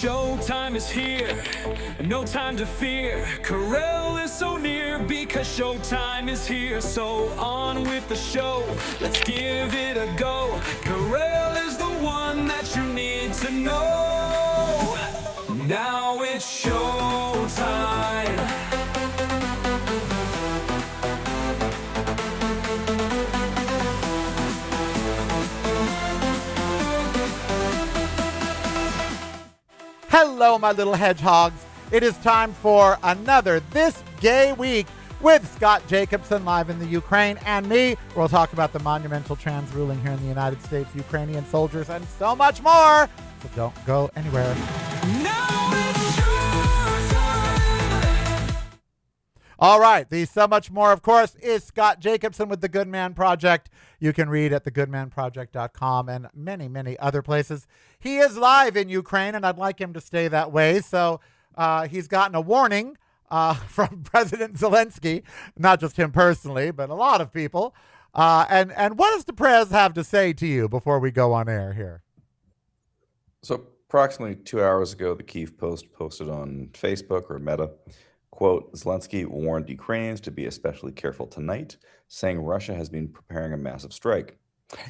Showtime is here, no time to fear. Karel is so near because showtime is here. So on with the show, let's give it a go. Karel is the one that you need to know. Now it's showtime. Hello, my little hedgehogs. It is time for another This Gay Week with Scott Jacobsen live in the Ukraine and me. We'll talk about the monumental trans ruling here in the United States, Ukrainian soldiers, and so much more. So don't go anywhere. Now it's showtime. All right. The so much more, of course, is Scott Jacobsen with the Good Man Project. You can read at thegoodmanproject.com and many, many other places. He is live in Ukraine, and I'd like him to stay that way. So he's gotten a warning from President Zelensky, not just him personally, but a lot of people. And what does the press have to say to you before we go on air here? So approximately 2 hours ago, the Kyiv Post posted on Facebook or Meta, quote, Zelensky warned Ukrainians to be especially careful tonight, saying Russia has been preparing a massive strike.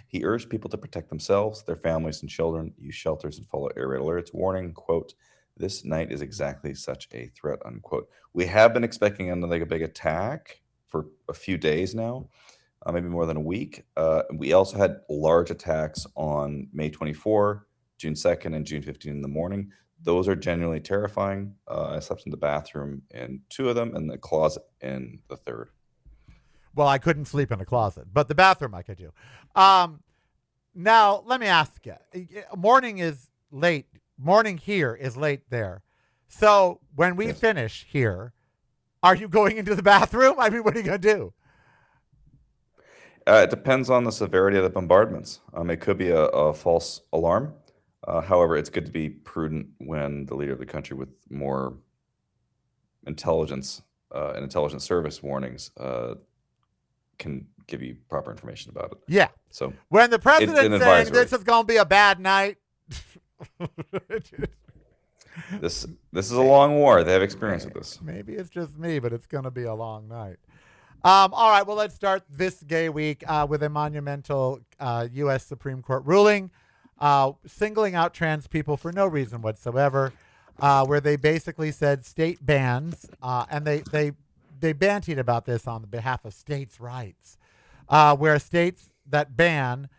He urged people to protect themselves, their families and children, use shelters and follow air raid alerts, warning, quote, this night is exactly such a threat, unquote. We have been expecting another big attack for a few days now, maybe more than a week. We also had large attacks on May 24, June 2nd, and June 15 in the morning. Those are genuinely terrifying. I slept in the bathroom in two of them and the closet in the third. Well, I couldn't sleep in a closet, but the bathroom I could do. Now, let me ask you. Morning is late. Morning here is late there. So when we finish here, are you going into the bathroom? I mean, what are you going to do? It depends on the severity of the bombardments. It could be a false alarm. However, it's good to be prudent when the leader of the country with more intelligence and intelligence service warnings can give you proper information about it. Yeah. So when the president's saying advisory. this is going to be a bad night. This is a long war. They have experience with this. Maybe it's just me, but it's going to be a long night. All right. Well, let's start this gay week with a monumental U.S. Supreme Court ruling singling out trans people for no reason whatsoever, where they basically said state bans, and they bantied about this on the behalf of states' rights, where states that ban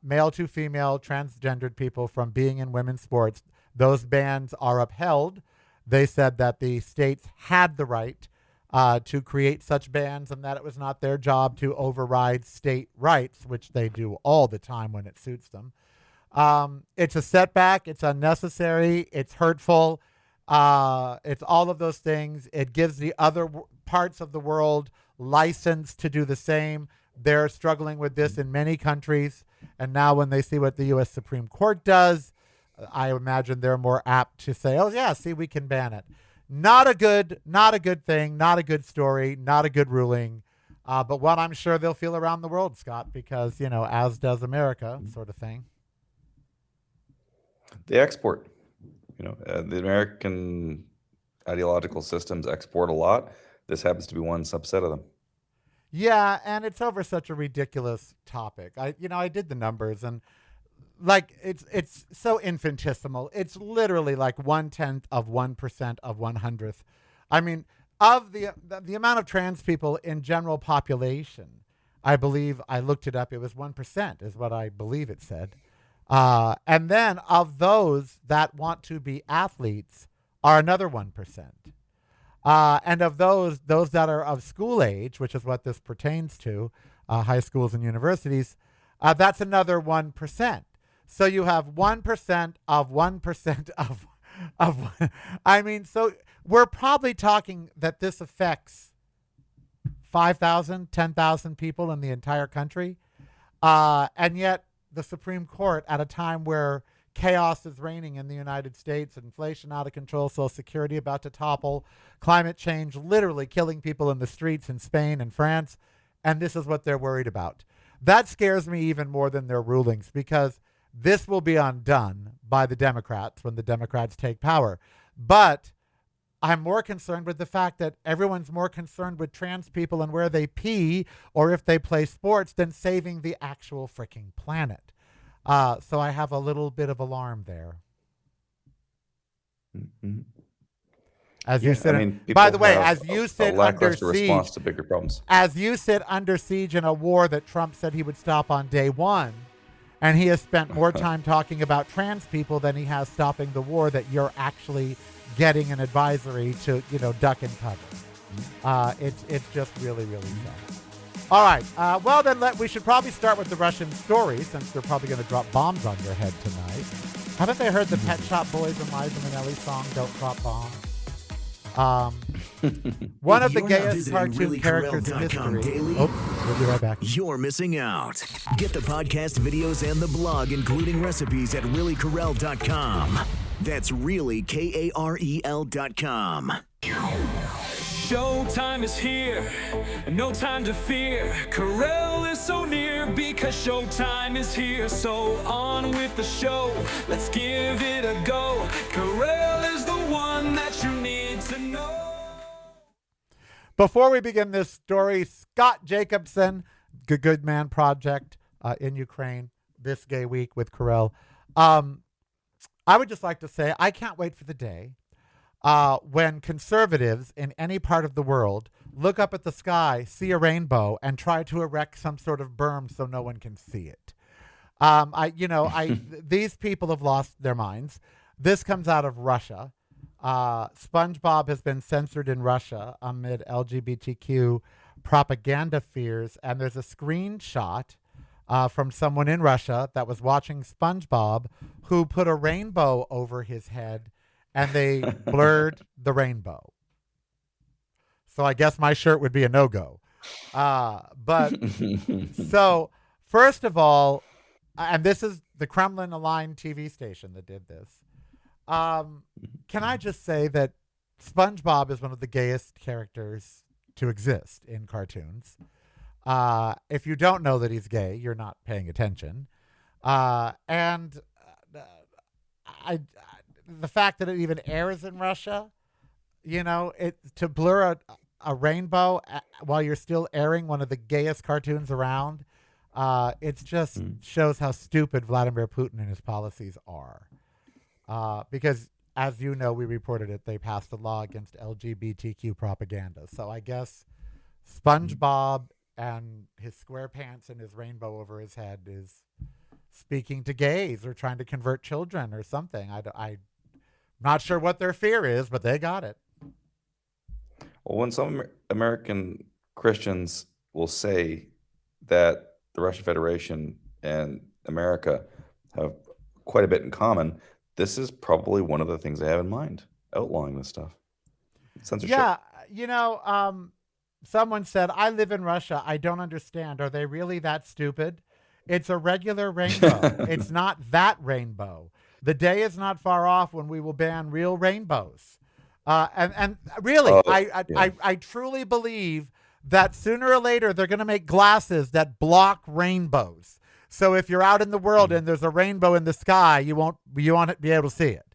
male to female transgendered people from being in women's sports, those bans are upheld. They said that the states had the right to create such bans and that it was not their job to override state rights, which they do all the time when it suits them. It's a setback. It's unnecessary. It's hurtful. It's all of those things. It gives the other parts of the world license to do the same. They're struggling with this in many countries. And now when they see what the U.S. Supreme Court does, I imagine they're more apt to say, oh, yeah, see, we can ban it. Not a good thing, not a good story, not a good ruling. But one I'm sure they'll feel around the world, Scott, because, as does America, sort of thing. They export. The American ideological systems export a lot. This happens to be one subset of them. Yeah, and it's over such a ridiculous topic. I did the numbers, and it's so infinitesimal. It's literally like 1/10 of 1% of 100th. I mean, of the amount of trans people in general population, I believe I looked it up. It was 1% is what I believe it said. And then of those that want to be athletes are another 1%. And of those that are of school age, which is what this pertains to, high schools and universities, that's another 1%. So you have 1% of 1% of I mean, so we're probably talking that this affects 5,000, 10,000 people in the entire country. And yet the Supreme Court, at a time where chaos is reigning in the United States, inflation out of control, Social Security about to topple, climate change literally killing people in the streets in Spain and France, and this is what they're worried about. That scares me even more than their rulings, because This will be undone by the Democrats when the Democrats take power. But I'm more concerned with the fact that everyone's more concerned with trans people and where they pee or if they play sports than saving the actual freaking planet. So I have a little bit of alarm there. Mm-hmm. As you sit, I mean, by the way, have as you a sit under lackluster siege, response to bigger problems. as you sit under siege in a war that Trump said he would stop on day one, and he has spent more time talking about trans people than he has stopping the war, that you're actually getting an advisory to, duck and cover. It's just really, really sad. All right. Well, then we should probably start with the Russian story, since they're probably going to drop bombs on your head tonight. Haven't they heard the Pet Shop Boys and Liza Minnelli song, Don't Drop Bombs? One of the gayest cartoon characters in history. Daily, we'll be right back. You're missing out. Get the podcast, videos, and the blog, including recipes, at reallykarel.com. That's really KAREL.com. Showtime is here, no time to fear. Karel is so near because showtime is here. So on with the show, let's give it a go. Karel is the one that you need to know. Before we begin this story, Scott Jacobsen, Good Man Project in Ukraine, this gay week with Karel. I would just like to say I can't wait for the day when conservatives in any part of the world look up at the sky, see a rainbow, and try to erect some sort of berm so no one can see it. These people have lost their minds. This comes out of Russia. SpongeBob has been censored in Russia amid LGBTQ propaganda fears, and there's a screenshot from someone in Russia that was watching SpongeBob who put a rainbow over his head, and they blurred the rainbow. So I guess my shirt would be a no-go. So first of all, and this is the Kremlin-aligned TV station that did this, can I just say that SpongeBob is one of the gayest characters to exist in cartoons. If you don't know that he's gay, you're not paying attention. The fact that it even airs in Russia, to blur a rainbow while you're still airing one of the gayest cartoons around, it just shows how stupid Vladimir Putin and his policies are. Because, as you know, we reported it, they passed a law against LGBTQ propaganda. So I guess SpongeBob and his SquarePants and his rainbow over his head is speaking to gays or trying to convert children or something. I'm not sure what their fear is, but they got it. Well, when some American Christians will say that the Russian Federation and America have quite a bit in common, this is probably one of the things they have in mind, outlawing this stuff. Censorship. Yeah, someone said, I live in Russia. I don't understand. Are they really that stupid? It's a regular rainbow. It's not that rainbow. The day is not far off when we will ban real rainbows. And really, I truly believe that sooner or later they're going to make glasses that block rainbows. So if you're out in the world and there's a rainbow in the sky, you won't be able to see it,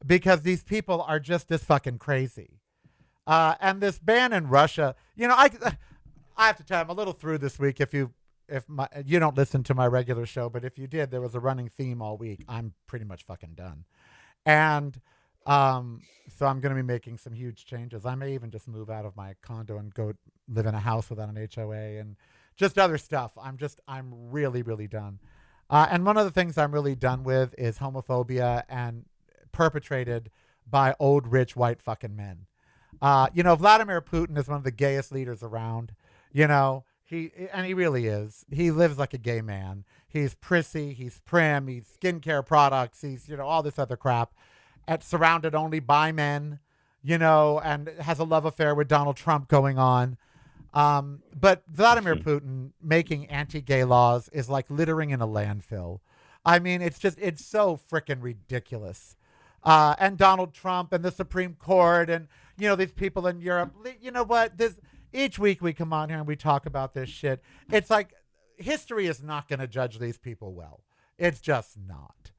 because these people are just this fucking crazy. And this ban in Russia, I have to tell you, I'm a little through this week. If you don't listen to my regular show, but if you did, there was a running theme all week. I'm pretty much fucking done. And so I'm going to be making some huge changes. I may even just move out of my condo and go live in a house without an HOA and just other stuff. I'm really, really done. And one of the things I'm really done with is homophobia and perpetrated by old, rich, white fucking men. Vladimir Putin is one of the gayest leaders around. He really is. He lives like a gay man. He's prissy. He's prim. He's skincare products. He's, all this other crap. Surrounded only by men, and has a love affair with Donald Trump going on. But Vladimir Putin making anti-gay laws is like littering in a landfill. I mean, it's so freaking ridiculous. And Donald Trump and the Supreme Court and, these people in Europe, you know what? Each week we come on here and we talk about this shit. It's like history is not going to judge these people well. It's just not.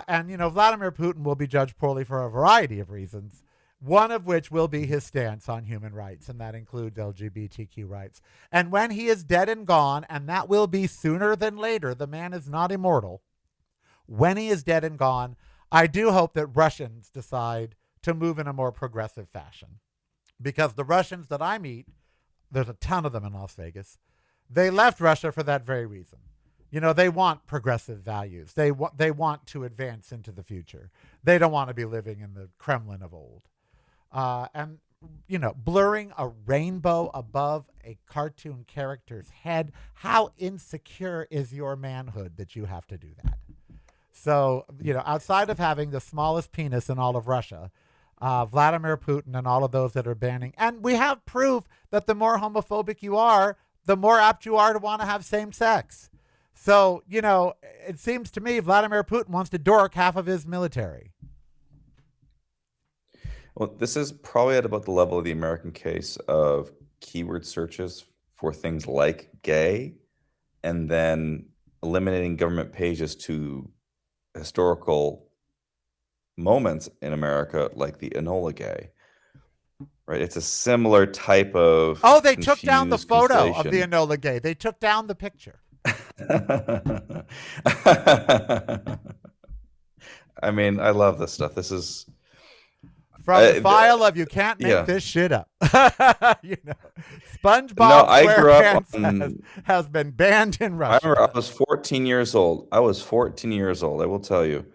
And, Vladimir Putin will be judged poorly for a variety of reasons, one of which will be his stance on human rights, and that includes LGBTQ rights. And when he is dead and gone, and that will be sooner than later, the man is not immortal. When he is dead and gone, I do hope that Russians decide to move in a more progressive fashion. Because the Russians that I meet, there's a ton of them in Las Vegas, they left Russia for that very reason. They want progressive values. They want to advance into the future. They don't want to be living in the Kremlin of old. And blurring a rainbow above a cartoon character's head, how insecure is your manhood that you have to do that? So, outside of having the smallest penis in all of Russia, Vladimir Putin and all of those that are banning, and we have proof that the more homophobic you are, the more apt you are to want to have same sex. So, it seems to me Vladimir Putin wants to dork half of his military. Well, this is probably at about the level of the American case of keyword searches for things like gay, and then eliminating government pages to historical moments in America, like the Enola Gay. Right? It's a similar type of. Oh, they took down the confused photo of the conflation. Enola Gay. They took down the picture. I mean, I love this stuff. This is From the file of you can't make yeah. this shit up. SpongeBob No, I grew up SquarePants has been banned in I Russia. remember I was 14 years old. I will tell you.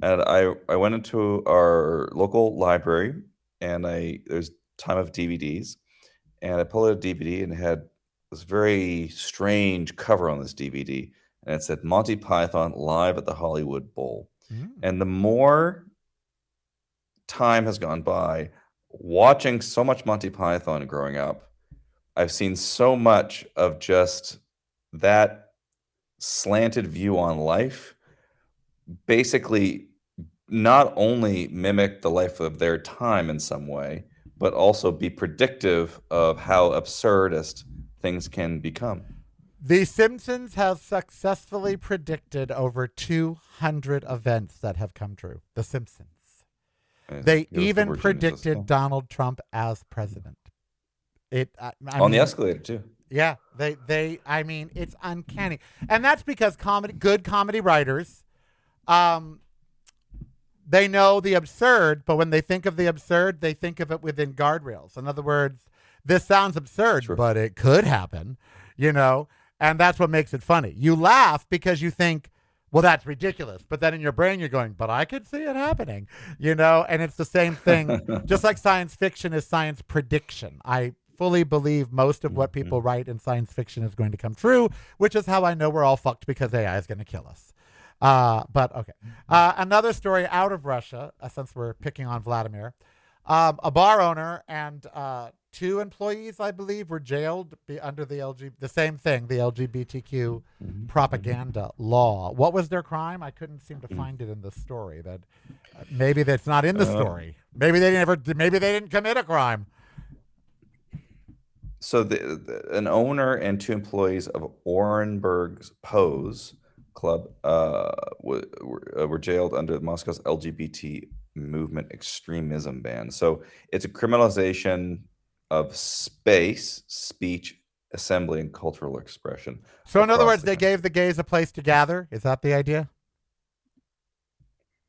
And I went into our local library, and there's time of DVDs, and I pulled out a DVD, and it had this very strange cover on this DVD, and it said Monty Python live at the Hollywood Bowl. And the more time has gone by, watching so much Monty Python growing up, I've seen so much of just that slanted view on life basically not only mimic the life of their time in some way, but also be predictive of how absurdist things can become. The Simpsons have successfully predicted over 200 events that have come true. The Simpsons. They even predicted Donald Trump as president. On the escalator too. Yeah, I mean, it's uncanny. And that's because good comedy writers, they know the absurd, but when they think of the absurd, they think of it within guardrails. In other words, this sounds absurd, Sure. but it could happen, and that's what makes it funny. You laugh because you think, well, that's ridiculous. But then in your brain, you're going, but I could see it happening, and it's the same thing. Just like science fiction is science prediction. I fully believe most of what people write in science fiction is going to come true, which is how I know we're all fucked because AI is going to kill us. But okay. Another story out of Russia, since we're picking on Vladimir. A bar owner and 2 employees, I believe, were jailed under the same thing, the LGBTQ propaganda law. What was their crime? I couldn't seem to find it in the story. That maybe that's not in the story. Maybe they didn't commit a crime. So an owner and 2 employees of Orenburg's Pose Club were jailed under Moscow's LGBT movement extremism ban. So it's a criminalization of space, speech, assembly, and cultural expression. So in other across words, the they country. gave the gays a place to gather. Is that the idea?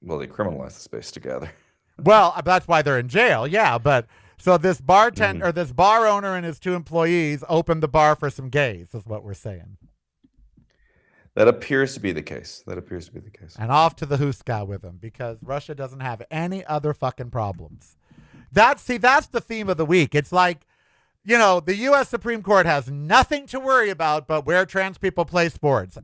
Well, they criminalized the space together. Well, that's why they're in jail. Yeah, but so this bartender or this bar owner and his 2 employees opened the bar for some gays, is what we're saying. That appears to be the case. And off to the Huska with them, because Russia doesn't have any other fucking problems. That's the theme of the week. It's like, the U.S. Supreme Court has nothing to worry about but where trans people play sports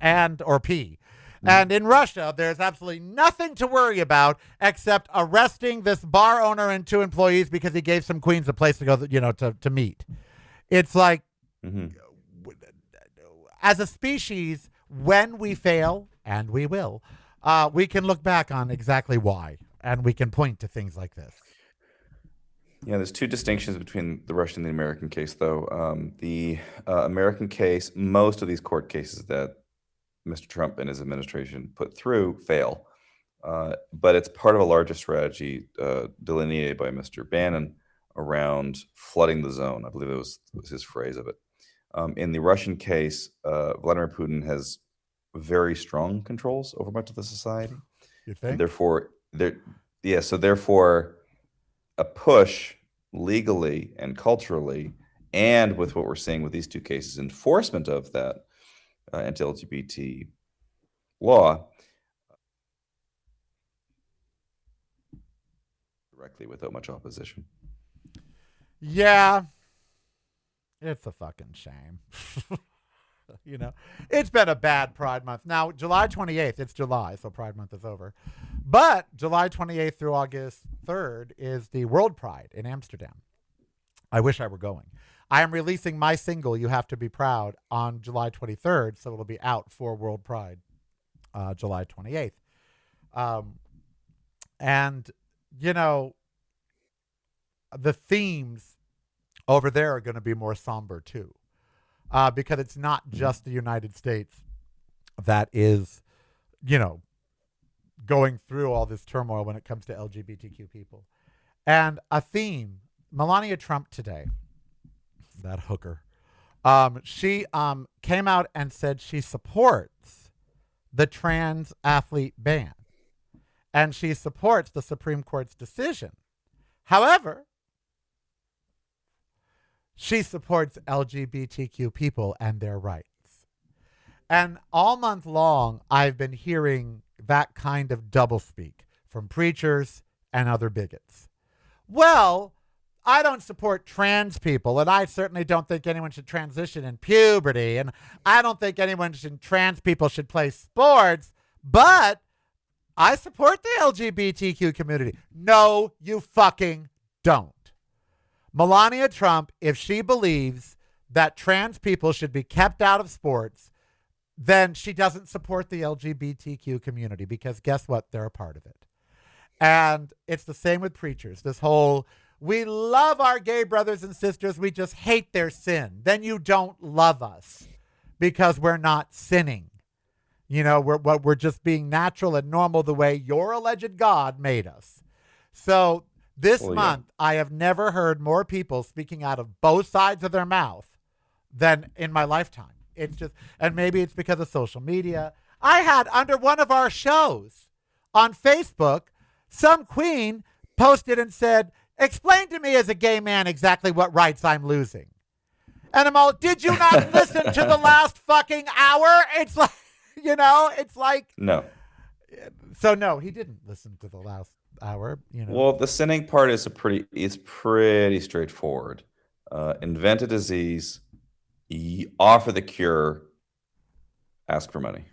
or pee. And in Russia, there's absolutely nothing to worry about except arresting this bar owner and 2 employees because he gave some queens a place to go, to meet. It's like, as a species, when we fail, and we will, we can look back on exactly why, and we can point to things like this. Yeah, there's 2 distinctions between the Russian and the American case, though. The American case, most of these court cases that Mr. Trump and his administration put through fail. But it's part of a larger strategy delineated by Mr. Bannon around flooding the zone. I believe it was his phrase of it. In the Russian case, Vladimir Putin has very strong controls over much of the society. You think? And therefore, therefore, a push legally and culturally, and with what we're seeing with these two cases, enforcement of that anti-LGBT law directly without much opposition. Yeah. It's a fucking shame. It's been a bad Pride Month. Now, July 28th, it's July, so Pride Month is over. But July 28th through August 3rd is the World Pride in Amsterdam. I wish I were going. I am releasing my single, You Have to Be Proud, on July 23rd, so it'll be out for World Pride July 28th. And, the themes over there are going to be more somber too, because it's not just the United States that is, going through all this turmoil when it comes to LGBTQ people. And a theme, Melania Trump today, that hooker, she came out and said she supports the trans athlete ban, and she supports the Supreme Court's decision. However, she supports LGBTQ people and their rights. And all month long, I've been hearing that kind of doublespeak from preachers and other bigots. Well, I don't support trans people, and I certainly don't think anyone should transition in puberty, and I don't think trans people should play sports, but I support the LGBTQ community. No, you fucking don't. Melania Trump, if she believes that trans people should be kept out of sports, then she doesn't support the LGBTQ community, because guess what? They're a part of it. And it's the same with preachers. This whole, we love our gay brothers and sisters, we just hate their sin. Then you don't love us because we're not sinning. We're just being natural and normal the way your alleged God made us. So this month, I have never heard more people speaking out of both sides of their mouth than in my lifetime. It's just, and maybe it's because of social media. I had under one of our shows on Facebook, some queen posted and said, explain to me as a gay man exactly what rights I'm losing. And I'm all, did you not listen to the last fucking hour? It's like, it's like. No. So no, he didn't listen to the last hour. Well, the sinning part is pretty straightforward. Invent a disease, offer the cure, ask for money.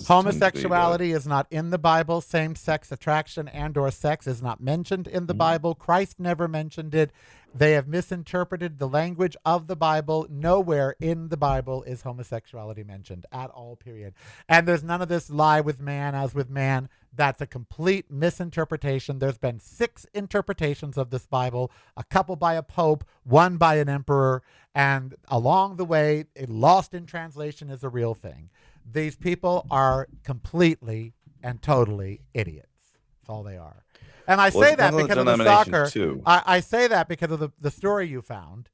Homosexuality is not in the Bible. Same-sex attraction and or sex is not mentioned in the Bible. Christ never mentioned it. They have misinterpreted the language of the Bible. Nowhere in the Bible is homosexuality mentioned at all, period. And there's none of this lie with man as with man. That's a complete misinterpretation. There's been 6 interpretations of this Bible, a couple by a pope, one by an emperor, and along the way, lost in translation is a real thing. These people are completely and totally idiots. That's all they are. And I say that because of the soccer. I say that because of the story you found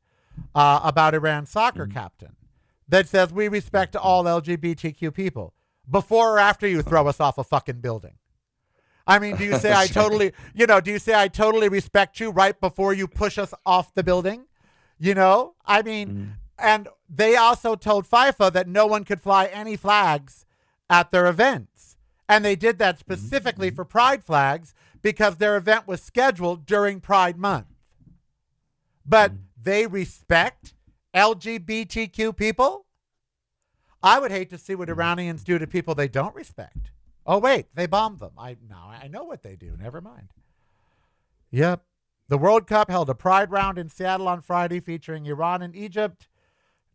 about Iran's soccer captain that says we respect all LGBTQ people before or after you throw us off a fucking building. I mean, do you say I totally respect you right before you push us off the building? I mean, and they also told FIFA that no one could fly any flags at their events. And they did that specifically for Pride flags because their event was scheduled during Pride Month. But they respect LGBTQ people? I would hate to see what Iranians do to people they don't respect. Oh, wait, they bombed them. I know what they do. Never mind. Yep. The World Cup held a Pride round in Seattle on Friday featuring Iran and Egypt,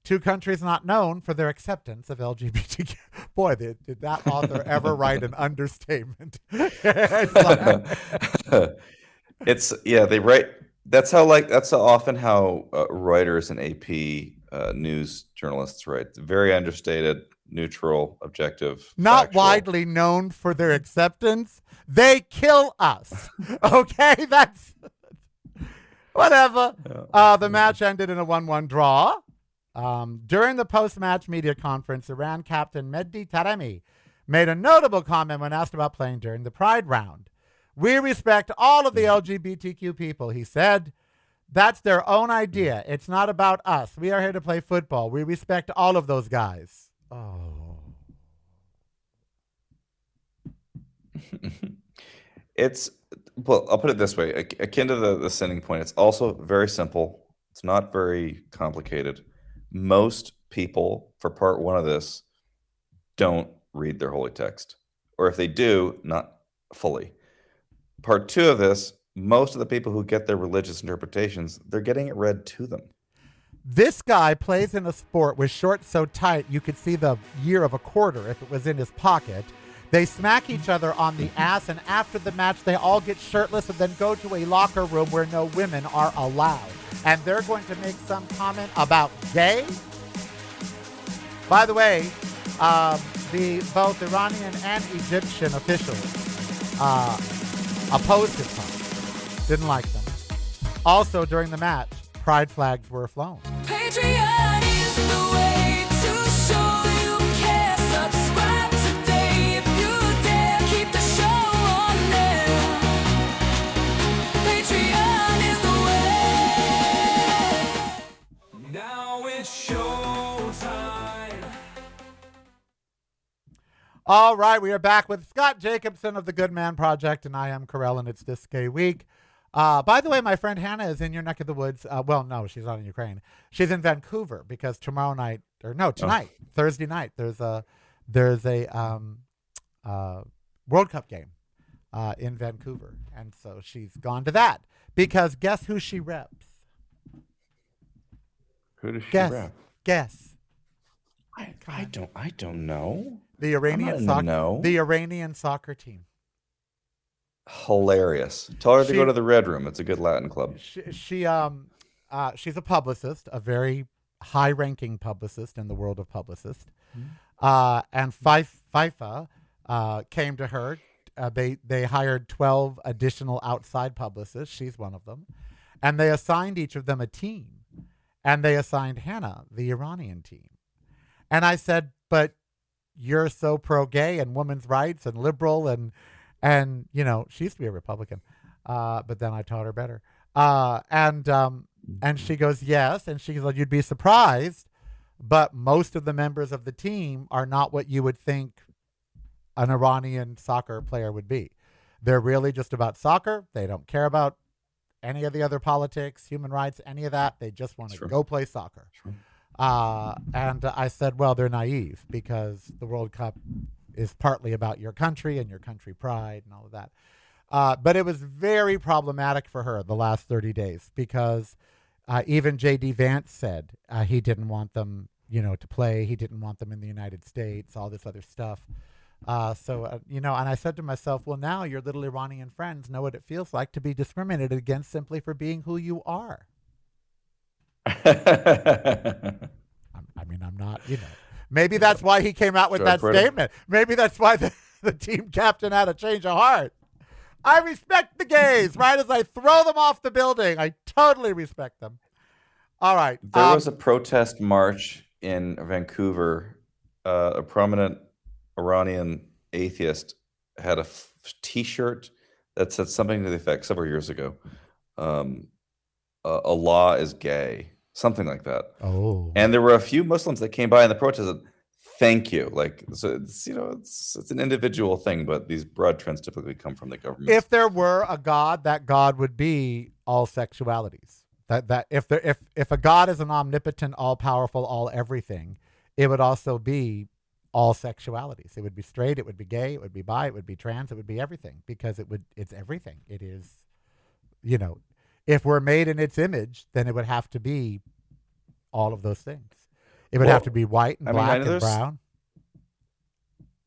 2 countries not known for their acceptance of LGBTQ. Boy, did that author ever write an understatement? They write. That's how often how writers and AP news journalists write. Very understated, neutral, objective, not factual. widely known for their acceptance. They kill us. Okay, that's whatever. The match ended in a 1-1 draw. During the post-match media conference, Iran captain Mehdi Taremi made a notable comment when asked about playing during the Pride round. We respect all of the LGBTQ people, he said. That's their own idea. It's not about us. We are here to play football. We respect all of those guys. Oh. Well, I'll put it this way. Akin to the sending point, it's also very simple. It's not very complicated. Most people, for part one of this, don't read their holy text. Or if they do, not fully. Part two of this, most of the people who get their religious interpretations, they're getting it read to them. This guy plays in a sport with shorts so tight you could see the year of a quarter if it was in his pocket. They smack each other on the ass, and after the match, they all get shirtless and then go to a locker room where no women are allowed. And they're going to make some comment about gay? By the way, both Iranian and Egyptian officials opposed his comment. Didn't like them. Also, during the match, pride flags were flown. Patreon is the way to show you care. Subscribe today if you dare. Keep the show on there. Patreon is the way. Now it's showtime. All right, we are back with Scott Jacobsen of the Good Man Project, and I am Karel, and it's this gay week. By the way, my friend Hannah is in your neck of the woods. Well, no, she's not in Ukraine. She's in Vancouver because tonight, Thursday night, there's a World Cup game in Vancouver, and so she's gone to that because guess who she reps? Who does she rep? Guess. I don't know. The Iranian soccer team. Hilarious. Tell her to go to the Red Room. It's a good Latin club. She's a publicist, a very high-ranking publicist in the world of publicists. And FIFA came to her. They hired 12 additional outside publicists. She's one of them. And they assigned each of them a team. And they assigned Hannah the Iranian team. And I said, but you're so pro-gay and women's rights and liberal and you know, she used to be a Republican, but then I taught her better. And she goes, yes. And she's like, you'd be surprised, but most of the members of the team are not what you would think an Iranian soccer player would be. They're really just about soccer. They don't care about any of the other politics, human rights, any of that. They just want to go play soccer. And I said, well, they're naive because the World Cup is partly about your country and your country pride and all of that. But it was very problematic for her the last 30 days because even J.D. Vance said he didn't want them, to play. He didn't want them in the United States, all this other stuff. And I said to myself, well, now your little Iranian friends know what it feels like to be discriminated against simply for being who you are. I'm not, Maybe that's why he came out with that statement. Maybe that's why the team captain had a change of heart. I respect the gays, right as I throw them off the building. I totally respect them. All right. There was a protest march in Vancouver. A prominent Iranian atheist had a T-shirt that said something to the effect several years ago. Allah is gay. Something like that. Oh. And there were a few Muslims that came by in the protest and thank you. So it's an individual thing, but these broad trends typically come from the government. If there were a God, that God would be all sexualities. That if a God is an omnipotent, all powerful, all everything, it would also be all sexualities. It would be straight, it would be gay, it would be bi, it would be trans, it would be everything because it's everything. It is, if we're made in its image, then it would have to be all of those things. It would have to be white and black and brown.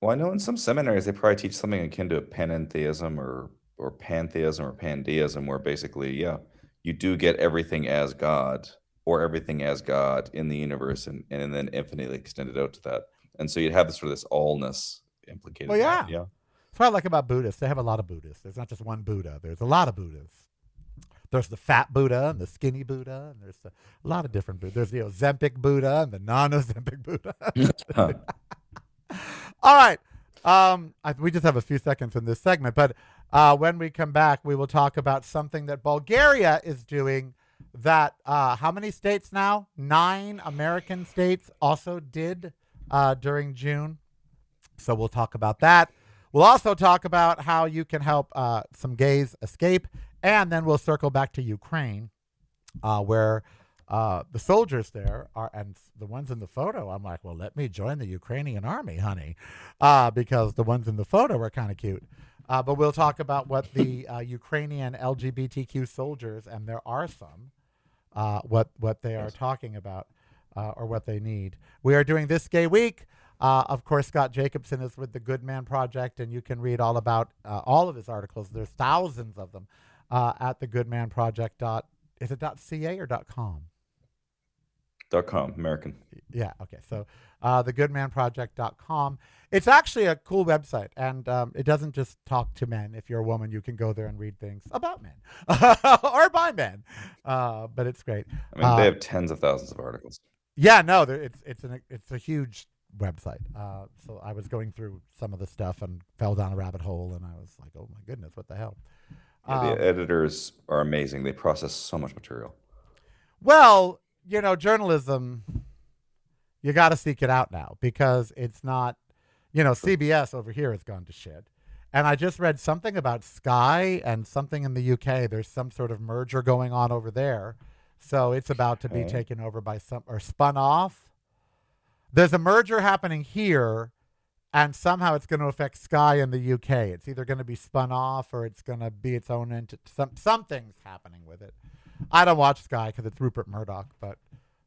Well, I know in some seminaries they probably teach something akin to panentheism or pantheism or pandeism, where basically, you do get everything as God or everything as God in the universe and then infinitely extended out to that. And so you'd have this sort of this allness implicated. Well, yeah. Yeah. That's what I like about Buddhists. They have a lot of Buddhists. There's not just one Buddha. There's a lot of Buddhas. There's the fat Buddha and the skinny Buddha, and there's a lot of different Buddhas. There's the Ozempic Buddha and the non-Ozempic Buddha. All right. We just have a few seconds in this segment, but when we come back, we will talk about something that Bulgaria is doing that how many states now? 9 American states also did during June. So we'll talk about that. We'll also talk about how you can help some gays escape. And then we'll circle back to Ukraine, where the soldiers there are, and the ones in the photo, I'm like, well, let me join the Ukrainian army, honey, because the ones in the photo were kind of cute. But we'll talk about what the Ukrainian LGBTQ soldiers, and there are some, what they are talking about or what they need. We are doing This Gay Week. Of course, Scott Jacobsen is with the Good Man Project, and you can read all about all of his articles. There's thousands of them at the goodmanproject. Is it .ca or .com? .com, American. Yeah, okay. So thegoodmanproject.com. It's actually a cool website, and it doesn't just talk to men. If you're a woman, you can go there and read things about men or by men. But it's great. I mean, they have tens of thousands of articles. Yeah, no, it's a huge website. So I was going through some of the stuff and fell down a rabbit hole, and I was like, oh my goodness, what the hell? Yeah, the editors are amazing. They process so much material. Well, journalism, you got to seek it out now because it's not, CBS over here has gone to shit. And I just read something about Sky and something in the UK. There's some sort of merger going on over there. So it's about to be taken over by or spun off. There's a merger happening here, and somehow it's going to affect Sky in the UK. It's either going to be spun off or it's going to be its own entity. Something's happening with it. I don't watch Sky because it's Rupert Murdoch, but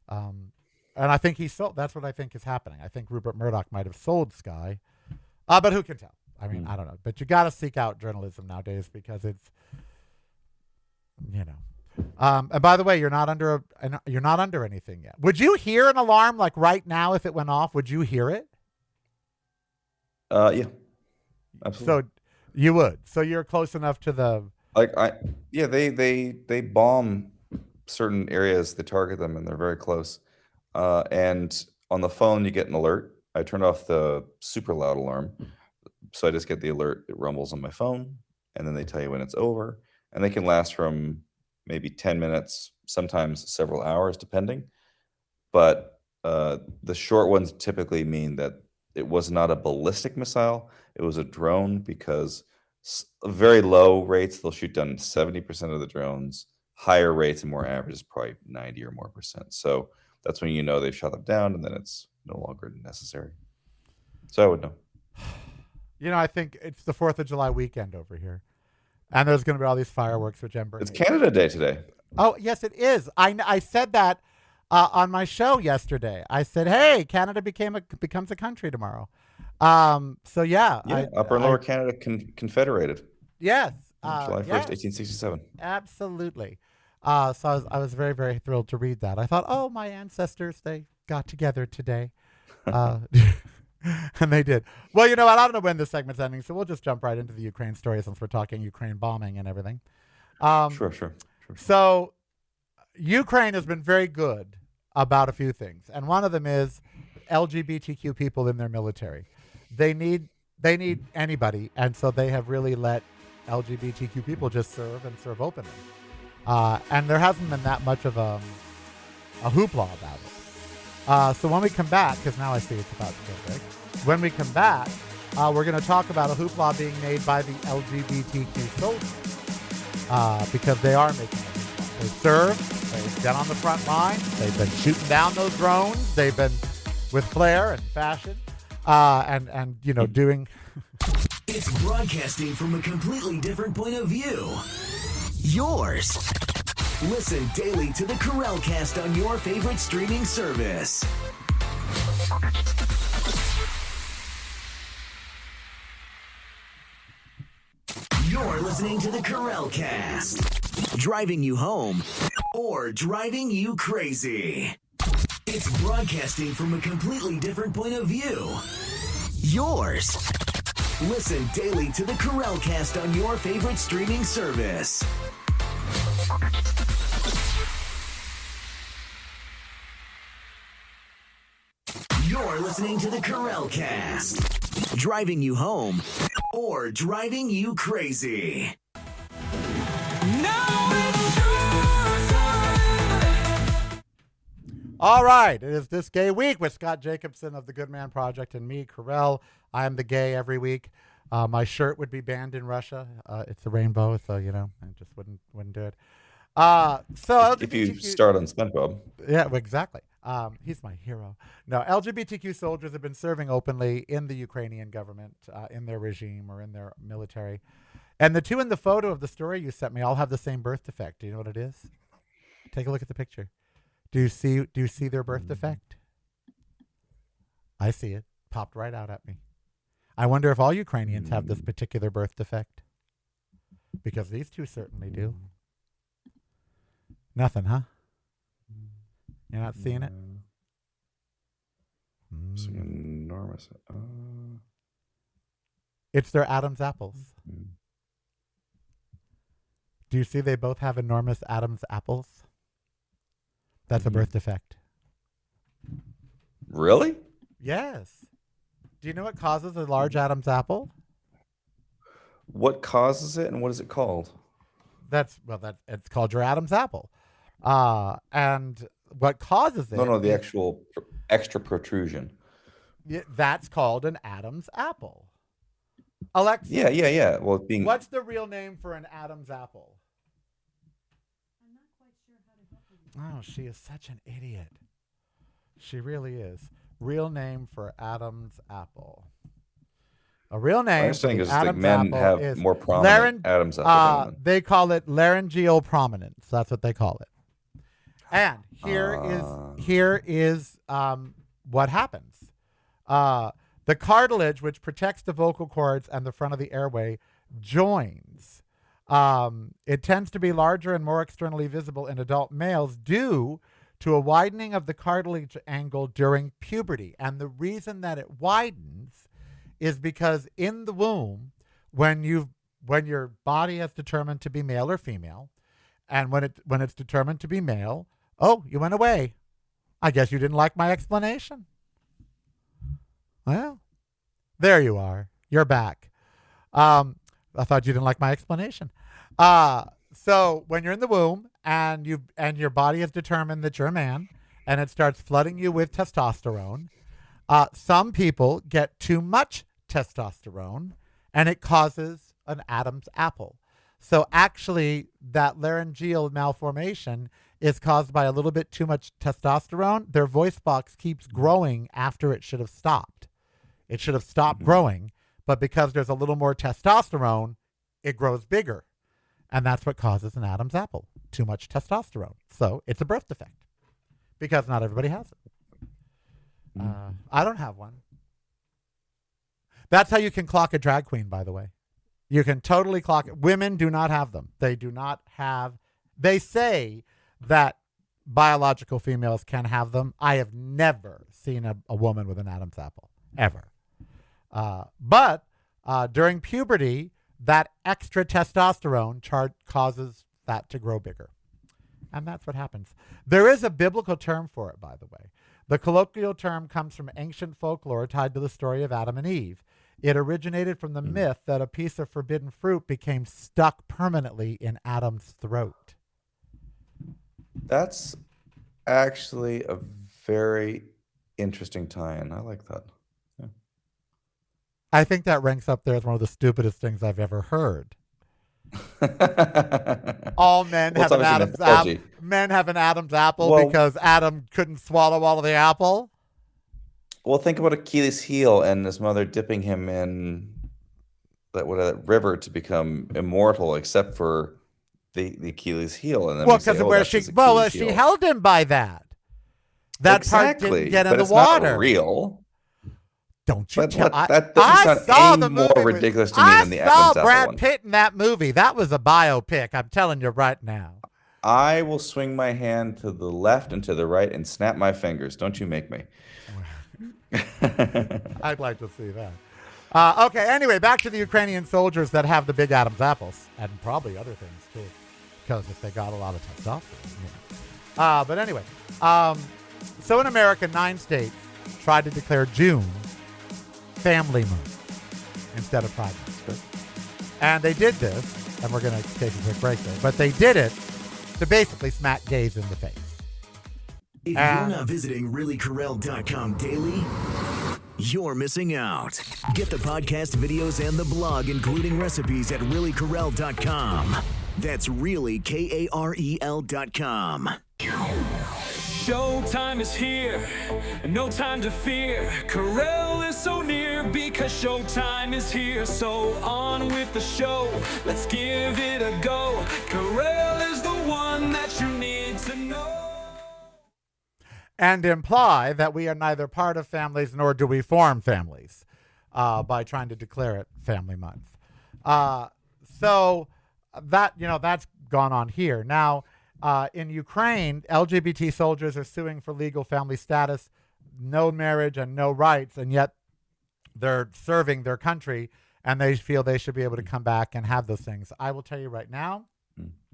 and I think he sold. That's what I think is happening. I think Rupert Murdoch might have sold Sky, but who can tell? I mean, I don't know. But you got to seek out journalism nowadays because it's, And by the way, you're not under anything yet. Would you hear an alarm like right now if it went off? Would you hear it? Yeah, absolutely. So you would. So you're close enough to the. They bomb certain areas. They target them, and they're very close. And on the phone, you get an alert. I turned off the super loud alarm, so I just get the alert. It rumbles on my phone, and then they tell you when it's over, and they can last from maybe 10 minutes, sometimes several hours, depending. But the short ones typically mean that it was not a ballistic missile. It was a drone because very low rates, they'll shoot down 70% of the drones. Higher rates and more average is probably 90 or more percent. So that's when they've shot them down, and then it's no longer necessary. So I would know. I think it's the 4th of July weekend over here. And there's going to be all these fireworks, which Ember It's hates. Canada Day today. Oh, yes, it is. I said that on my show yesterday. I said, hey, Canada becomes a country tomorrow. So, yeah. Upper and Lower Canada confederated. Yes. July 1st, 1867. Absolutely. So I was very, very thrilled to read that. I thought, oh, my ancestors, they got together today. And they did. Well, you know what? I don't know when this segment's ending, so we'll just jump right into the Ukraine story since we're talking Ukraine bombing and everything. Sure. So Ukraine has been very good about a few things, and one of them is LGBTQ people in their military. They need anybody, and so they have really let LGBTQ people just serve and serve openly. And there hasn't been that much of a hoopla about it. So when we come back, because now I see it's about to go big, when we come back, we're going to talk about a hoopla being made by the LGBTQ soldiers because they are making it. They serve. They've been on the front line. They've been shooting down those drones. They've been with flair and fashion and doing. It's broadcasting from a completely different point of view. Yours. Listen daily to the Corralcast on your favorite streaming service. You're listening to the Corralcast. Driving you home or driving you crazy. It's broadcasting from a completely different point of view. Yours. Listen daily to the Corralcast on your favorite streaming service. You're listening to the Corralcast. Driving you home or driving you crazy. Now it's your time. All right, it is This Gay Week with Scott Jacobsen of the Good Man Project and me, Carell. I am the gay every week. My shirt would be banned in Russia. It's a rainbow, so I just wouldn't do it. So If you start on SpongeBob. yeah, exactly. He's my hero. No, LGBTQ soldiers have been serving openly in the Ukrainian government, in their regime or in their military. And the two in the photo of the story you sent me all have the same birth defect. Do you know what it is? Take a look at the picture. Do you see their birth defect? I see it. Popped right out at me. I wonder if all Ukrainians have this particular birth defect. Because these two certainly do. Nothing, huh? You're not seeing it? It's enormous. It's their Adam's apples. Do you see they both have enormous Adam's apples? That's a birth defect. Really? Yes. Do you know what causes a large Adam's apple? What causes it and what is it called? It's called your Adam's apple. And what causes it? No, the actual extra protrusion. That's called an Adam's apple. Alexa. Yeah. Well, What's the real name for an Adam's apple? I'm not quite sure how to help you. Oh, she is such an idiot. She really is. Real name for Adam's apple. A real name. I'm saying is Adam's men apple have more prominent Adam's apple than women. They call it laryngeal prominence. That's what they call it. And here is what happens. The cartilage, which protects the vocal cords and the front of the airway, joins. It tends to be larger and more externally visible in adult males due to a widening of the cartilage angle during puberty. And the reason that it widens is because in the womb, when your body has determined to be male or female, and when it's determined to be male, oh, you went away. I guess you didn't like my explanation. Well, there you are. You're back. I thought you didn't like my explanation. So when you're in the womb and your body has determined that you're a man and it starts flooding you with testosterone, some people get too much testosterone and it causes an Adam's apple. So actually that laryngeal malformation is caused by a little bit too much testosterone. Their voice box keeps growing after it should have stopped. It should have stopped growing, but because there's a little more testosterone, it grows bigger. And that's what causes an Adam's apple, too much testosterone. So it's a birth defect because not everybody has it. I don't have one. That's how you can clock a drag queen, by the way. You can totally clock it. Women do not have them. They do not have. They say that biological females can have them. I have never seen a woman with an Adam's apple, ever. But during puberty, that extra testosterone causes that to grow bigger. And that's what happens. There is a biblical term for it, by the way. The colloquial term comes from ancient folklore tied to the story of Adam and Eve. It originated from the myth that a piece of forbidden fruit became stuck permanently in Adam's throat. That's actually a very interesting tie-in. I like that. Yeah. I think that ranks up there as one of the stupidest things I've ever heard. All men have an Adam's apple. Men have an Adam's apple because Adam couldn't swallow all of the apple. Well, think about Achilles' heel and his mother dipping him in that river to become immortal, except for the Achilles' heel. And then because she held him by that. That part didn't get in the water. Not real. Don't you tell me. That doesn't sound any more ridiculous to me than the Adam's apple one. I saw Brad Pitt in that movie. That was a biopic. I'm telling you right now. I will swing my hand to the left and to the right and snap my fingers. Don't you make me. I'd like to see that. Okay, anyway, back to the Ukrainian soldiers that have the big Adam's apples, and probably other things too, because if they got a lot of testosterone. But anyway, so in America, 9 states tried to declare June Family Month instead of Pride Month. And they did this, and we're going to take a quick break there, but they did it to basically smack gays in the face. If you're not visiting reallycorel.com daily, you're missing out. Get the podcast videos and the blog, including recipes, at reallycorel.com. That's really KAREL.com. Showtime is here, no time to fear. Corel is so near because showtime is here. So on with the show, let's give it a go. Corel is the one that you need to know. And imply that we are neither part of families nor do we form families by trying to declare it Family Month. So that, that's gone on here. Now, in Ukraine, LGBT soldiers are suing for legal family status, no marriage and no rights, and yet they're serving their country, and they feel they should be able to come back and have those things. I will tell you right now.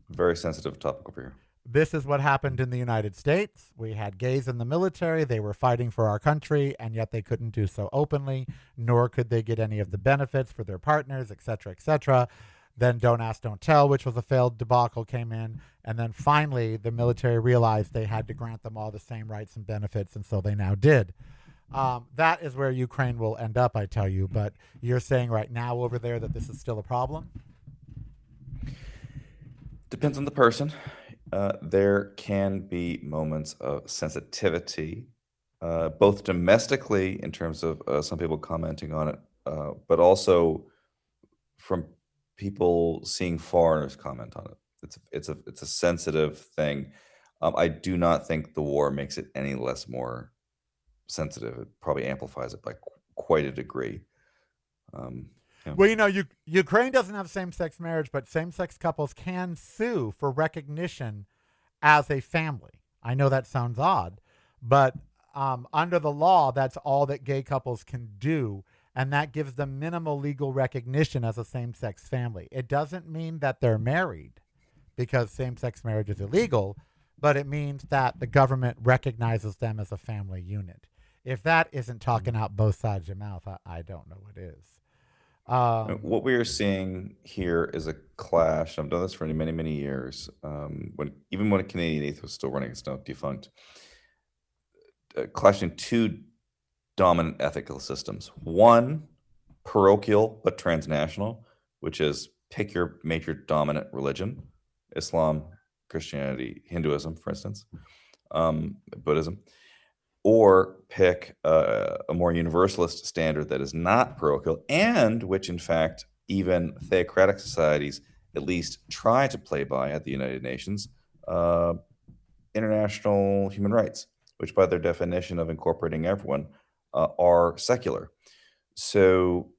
Very sensitive topic over here. This is what happened in the United States. We had gays in the military. They were fighting for our country, and yet they couldn't do so openly, nor could they get any of the benefits for their partners, et cetera, et cetera. Then Don't Ask, Don't Tell, which was a failed debacle, came in. And then finally, the military realized they had to grant them all the same rights and benefits, and so they now did. That is where Ukraine will end up, I tell you. But you're saying right now over there that this is still a problem? Depends on the person. There can be moments of sensitivity, both domestically in terms of some people commenting on it, but also from people seeing foreigners comment on it. It's a sensitive thing. I do not think the war makes it any less more sensitive. It probably amplifies it by quite a degree. Yeah. Well, Ukraine doesn't have same-sex marriage, but same-sex couples can sue for recognition as a family. I know that sounds odd, but under the law, that's all that gay couples can do, and that gives them minimal legal recognition as a same-sex family. It doesn't mean that they're married, because same-sex marriage is illegal, but it means that the government recognizes them as a family unit. If that isn't talking out both sides of your mouth, I don't know what is. What we are seeing here is a clash. I've done this for many, many years. Even when Canadian Eighth was still running, it's now defunct. Clashing two dominant ethical systems. One, parochial but transnational, which is pick your major dominant religion: Islam, Christianity, Hinduism, for instance, Buddhism. Or pick a more universalist standard that is not parochial, and which, in fact, even theocratic societies at least try to play by at the United Nations, international human rights, which by their definition of incorporating everyone are secular. So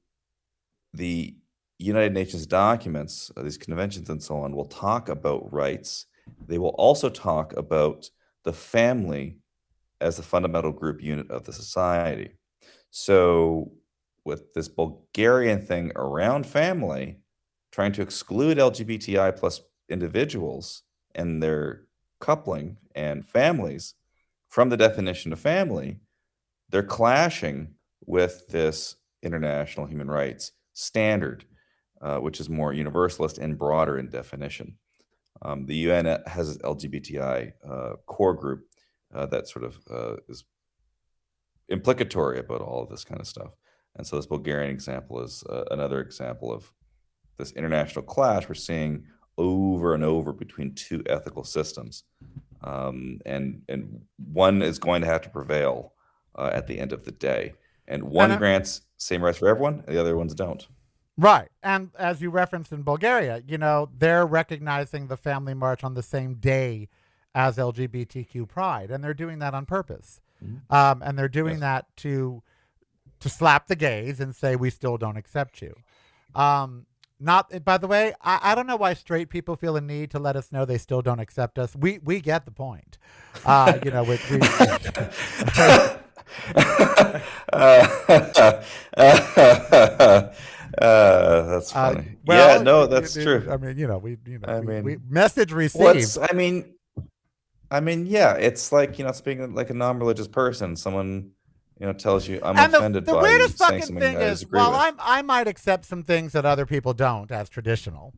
the United Nations documents, these conventions and so on, will talk about rights. They will also talk about the family as the fundamental group unit of the society. So with this Bulgarian thing around family, trying to exclude LGBTI plus individuals and their coupling and families from the definition of family, they're clashing with this international human rights standard, which is more universalist and broader in definition. The UN has an LGBTI core group that sort of is implicatory about all of this kind of stuff. And so this Bulgarian example is another example of this international clash we're seeing over and over between two ethical systems. And one is going to have to prevail at the end of the day. And one grants same rights for everyone, and the other ones don't. Right. And as you referenced in Bulgaria, they're recognizing the Family March on the same day as LGBTQ Pride, and they're doing that on purpose. And they're doing that to slap the gays and say, we still don't accept you. Not, by the way, I don't know why straight people feel a need to let us know they still don't accept us. We get the point. You know, that's funny. well, yeah, no, that's true. I mean, we message received. Yeah, it's like, speaking like a non-religious person, someone, tells you I'm and offended the by you weirdest saying fucking something thing I is, disagree well, with. I might accept some things that other people don't as traditional,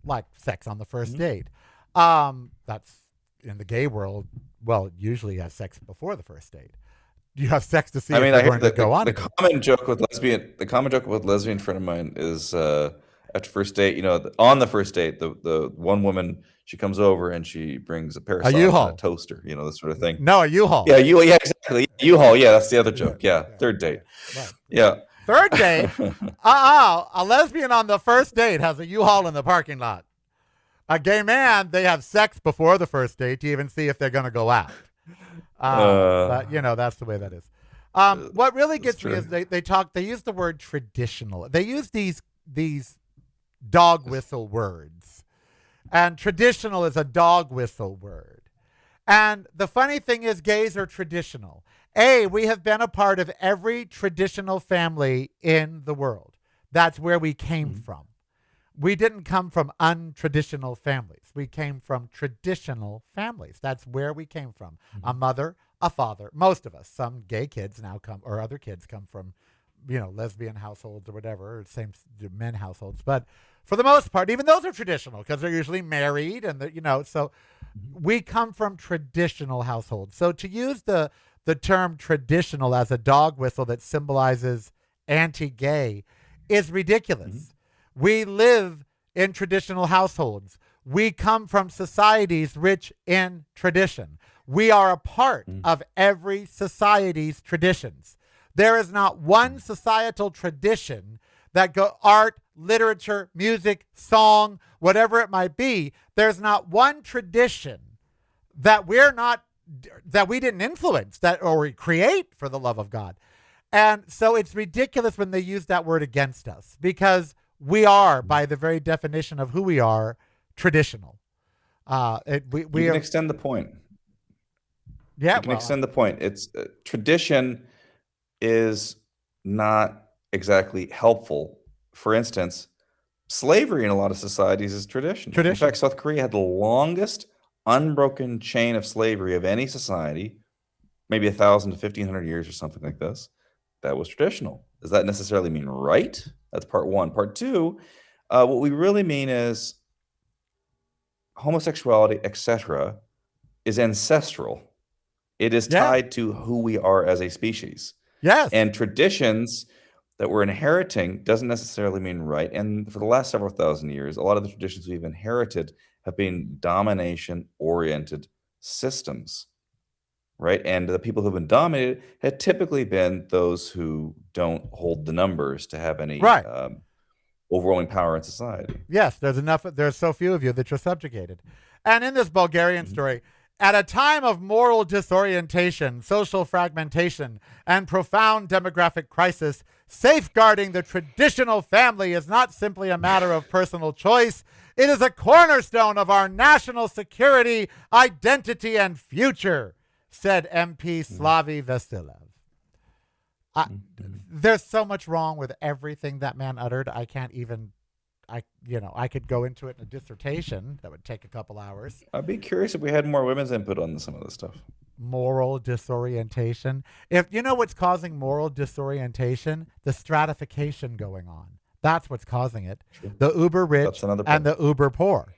like sex on the first date. That's in the gay world. Well, usually you have sex before the first date. You have sex to see if I you're hear going to go on. the common joke with lesbian friend of mine is after first date, on the first date, the one woman, she comes over and she brings a parasol U-Haul. and a toaster, this sort of thing. No, a U-Haul. Yeah, exactly. U-Haul, yeah, that's the other joke. Yeah, third date. Right. Yeah. Third date? A lesbian on the first date has a U-Haul in the parking lot. A gay man, they have sex before the first date to even see if they're going to go out. But that's the way that is. What really gets me is they use the word traditional. They use these dog whistle words. And traditional is a dog whistle word. And the funny thing is, gays are traditional. We have been a part of every traditional family in the world. That's where we came from. We didn't come from untraditional families. We came from traditional families. That's where we came from. A mother, a father. Most of us, some gay kids now come, or other kids come from, lesbian households or whatever, or same men households. But for the most part, even those are traditional because they're usually married, and so we come from traditional households. So to use the term traditional as a dog whistle that symbolizes anti-gay is ridiculous. We live in traditional households. We come from societies rich in tradition. We are a part of every society's traditions. There is not one societal tradition that art, literature, music, song, whatever it might be. There's not one tradition that we didn't influence or create, for the love of God. And so it's ridiculous when they use that word against us, because we are, by the very definition of who we are, traditional. We can extend the point. Yeah, you can extend the point. It's tradition is not exactly helpful. For instance, slavery in a lot of societies is tradition. In fact, South Korea had the longest unbroken chain of slavery of any society, maybe 1,000 to 1,500 years or something like this. That was traditional. Does that necessarily mean right? That's part one. Part two, what we really mean is homosexuality, etc., is ancestral. It is tied to who we are as a species. Yes. And traditions that we're inheriting doesn't necessarily mean right. And for the last several thousand years, a lot of the traditions we've inherited have been domination-oriented systems, right? And the people who've been dominated had typically been those who don't hold the numbers to have any overwhelming power in society. Yes, there's so few of you that you're subjugated. And in this Bulgarian story, at a time of moral disorientation, social fragmentation, and profound demographic crisis, safeguarding the traditional family is not simply a matter of personal choice. It is a cornerstone of our national security, identity, and future, said MP Slavi Vasilev. There's so much wrong with everything that man uttered. I could go into it in a dissertation that would take a couple hours. I'd be curious if we had more women's input on some of this stuff. Moral disorientation. If you know what's causing moral disorientation, the stratification going on. That's what's causing it. True. The uber rich and the uber poor.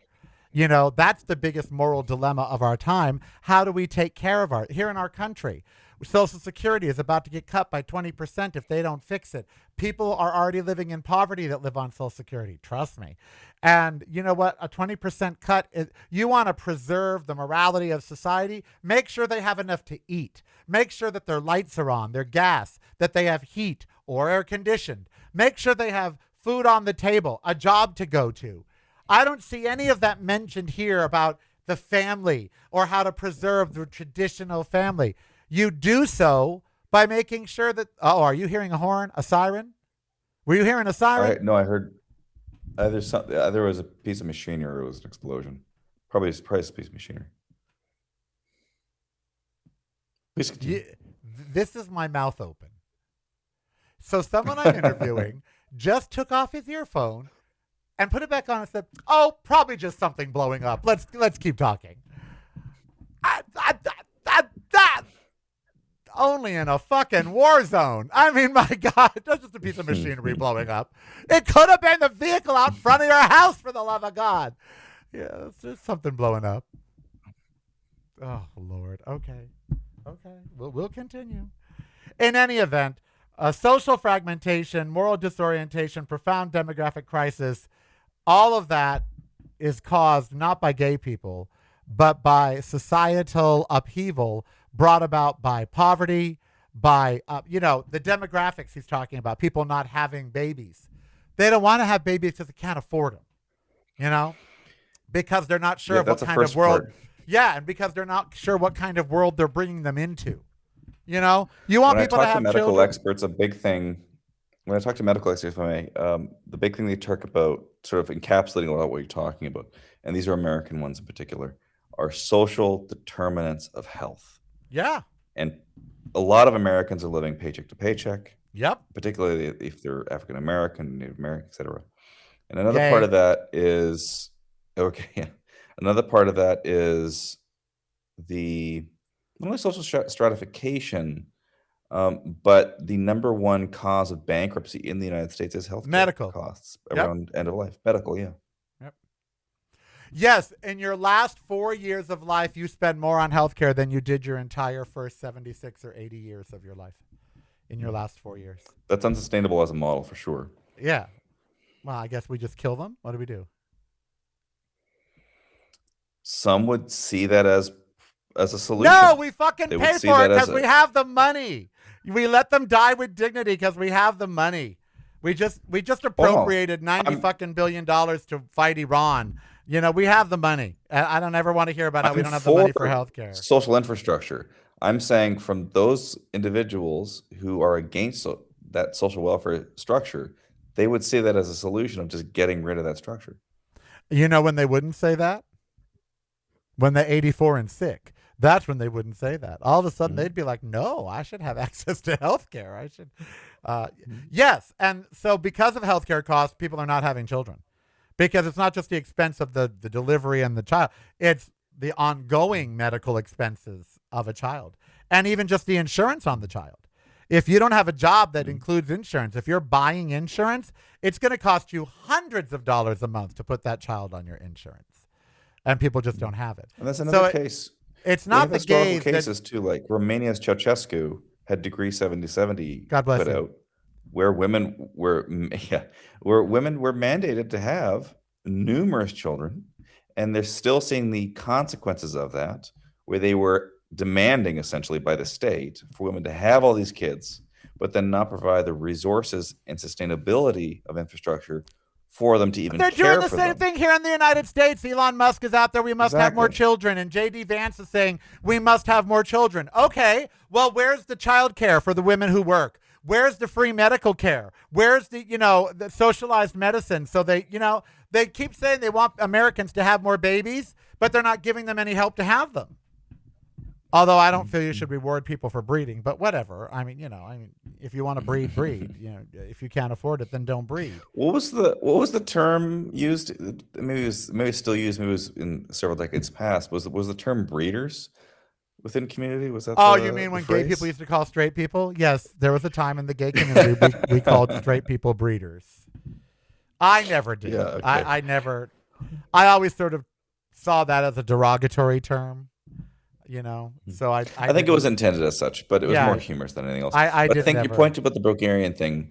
That's the biggest moral dilemma of our time. How do we take care of here in our country? Social Security is about to get cut by 20% if they don't fix it. People are already living in poverty that live on Social Security. Trust me. And you know what? A 20% cut, you want to preserve the morality of society. Make sure they have enough to eat. Make sure that their lights are on, their gas, that they have heat or air conditioned. Make sure they have food on the table, a job to go to. I don't see any of that mentioned here about the family or how to preserve the traditional family. You do so by making sure that... Oh, are you hearing a horn, a siren? Were you hearing a siren? No, I heard... Either it was a piece of machinery or it was an explosion. Probably a piece of machinery. Please continue. This is my mouth open. So someone I'm interviewing just took off his earphone and put it back on and said, "Oh, probably just something blowing up. Let's keep talking." Only in a fucking war zone. I mean, my God, that's just a piece of machinery blowing up. It could have been the vehicle out front of your house, for the love of God. Yeah, it's just something blowing up. Oh, Lord. Okay. We'll continue. In any event, social fragmentation, moral disorientation, profound demographic crisis, all of that is caused not by gay people, but by societal upheaval brought about by poverty, by, the demographics he's talking about, people not having babies. They don't want to have babies because they can't afford them, because they're not sure of what kind of world. Part. Yeah, and because they're not sure what kind of world they're bringing them into. You want when people to have medical children. Experts, a big thing. When I talk to medical experts, the big thing they talk about, sort of encapsulating a lot of what you're talking about, and these are American ones in particular, are social determinants of health. Yeah. And a lot of Americans are living paycheck to paycheck. Yep. Particularly if they're African American, Native American, etc. And another part of that is Another part of that is the not only social stratification, but the number one cause of bankruptcy in the United States is healthcare medical costs around end of life. Medical, yeah. Yep. Yes, in your last 4 years of life, you spend more on healthcare than you did your entire first 76 or 80 years of your life in your last 4 years. That's unsustainable as a model for sure. Yeah. Well, I guess we just kill them. What do we do? Some would see that as a solution. No, we fucking pay for it because we have the money. We let them die with dignity because we have the money. We just appropriated $90 billion to fight Iran. We have the money. I don't ever want to hear about how we don't have the money for healthcare. Social infrastructure. I'm saying from those individuals who are against that social welfare structure, they would see that as a solution of just getting rid of that structure. When they wouldn't say that? When they're 84 and sick. That's when they wouldn't say that. All of a sudden, they'd be like, no, I should have access to healthcare. I should. Yes. And so because of healthcare costs, people are not having children. Because it's not just the expense of the delivery and the child. It's the ongoing medical expenses of a child. And even just the insurance on the child. If you don't have a job that includes insurance, if you're buying insurance, it's going to cost you hundreds of dollars a month to put that child on your insurance. And people just don't have it. And that's another case. It's not the gays. Cases too, like Romania's Ceausescu had Decree 7070 God bless put you. out, where women were mandated to have numerous children, and they're still seeing the consequences of that, where they were demanding essentially by the state for women to have all these kids, but then not provide the resources and sustainability of infrastructure for them to even care for them. They're doing the same thing here in the United States. Elon Musk is out there. We must have more children. And J.D. Vance is saying we must have more children. Okay, well, where's the child care for the women who work? Where's the free medical care? Where's the, the socialized medicine? So they keep saying they want Americans to have more babies, but they're not giving them any help to have them. Although I don't feel you should reward people for breeding, but whatever. I mean, if you want to breed, breed. If you can't afford it, then don't breed. What was the term used? Maybe it's still used. Maybe it was in several decades past. Was the term breeders within community? Was that? Oh, you mean when gay people used to call straight people? Yes, there was a time in the gay community we called straight people breeders. I never did. Yeah, okay. I never. I always sort of saw that as a derogatory term. So I think it was intended as such, but it was more humorous than anything else. I think your point about the Bulgarian thing,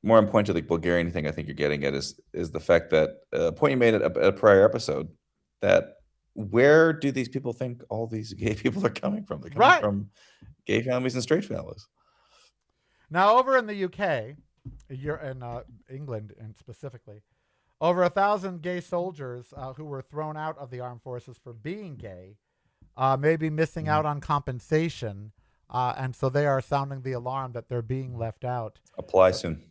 more on point to the Bulgarian thing, I think you're getting at is the fact that a point you made at a prior episode, that where do these people think all these gay people are coming from? They're coming from gay families and straight families. Now, over in the UK, you're in England and specifically, over 1,000 gay soldiers who were thrown out of the armed forces for being gay may be missing out on compensation, and so they are sounding the alarm that they're being left out. Apply soon.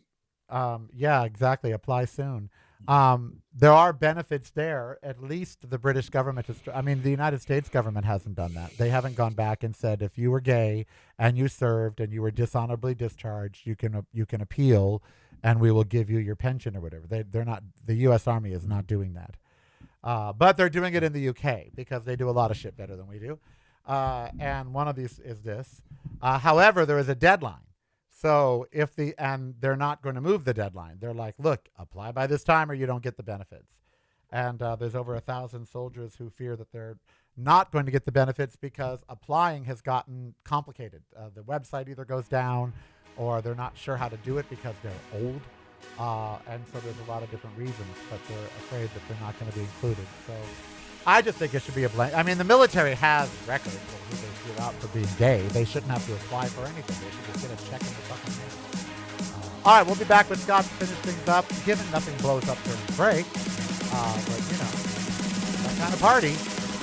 Yeah, exactly. Apply soon. There are benefits there. At least the British government has. I mean, the United States government hasn't done that. They haven't gone back and said if you were gay and you served and you were dishonorably discharged, you can appeal, and we will give you your pension or whatever. They're not. The U.S. Army is not doing that, but they're doing it in the U.K. because they do a lot of shit better than we do. And one of these is this. However, there is a deadline. So and they're not going to move the deadline. They're like, look, apply by this time or you don't get the benefits. And there's over 1,000 soldiers who fear that they're not going to get the benefits because applying has gotten complicated. The website either goes down or they're not sure how to do it because they're old. And so there's a lot of different reasons, but they're afraid that they're not going to be included. So I just think it should be a blank. I mean, the military has records of who they threw out for being gay. They shouldn't have to apply for anything. They should just get a check in the fucking mail. All right, we'll be back with Scott to finish things up, given nothing blows up during the break. But, that kind of party.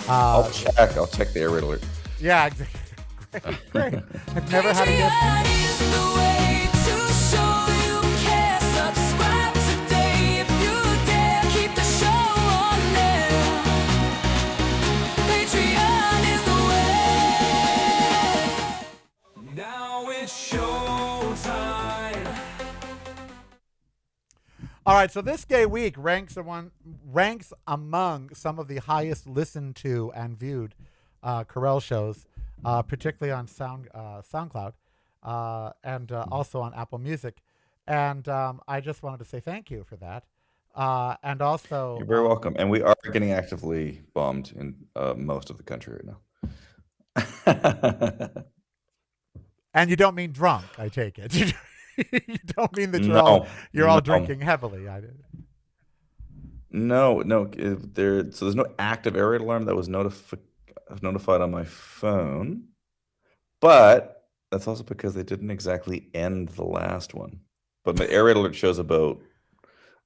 I'll check the air raid alert. Yeah, exactly. Great. I've never had a gift. All right, so this gay week ranks among some of the highest listened to and viewed Carell shows, particularly on SoundCloud and also on Apple Music. And I just wanted to say thank you for that. And also, you're very welcome. And we are getting actively bombed in most of the country right now. And you don't mean drunk, I take it. You don't mean that you're all drinking heavily. No. So there's no active air raid alarm that was notified on my phone, but that's also because they didn't exactly end the last one. But my air raid alert shows about,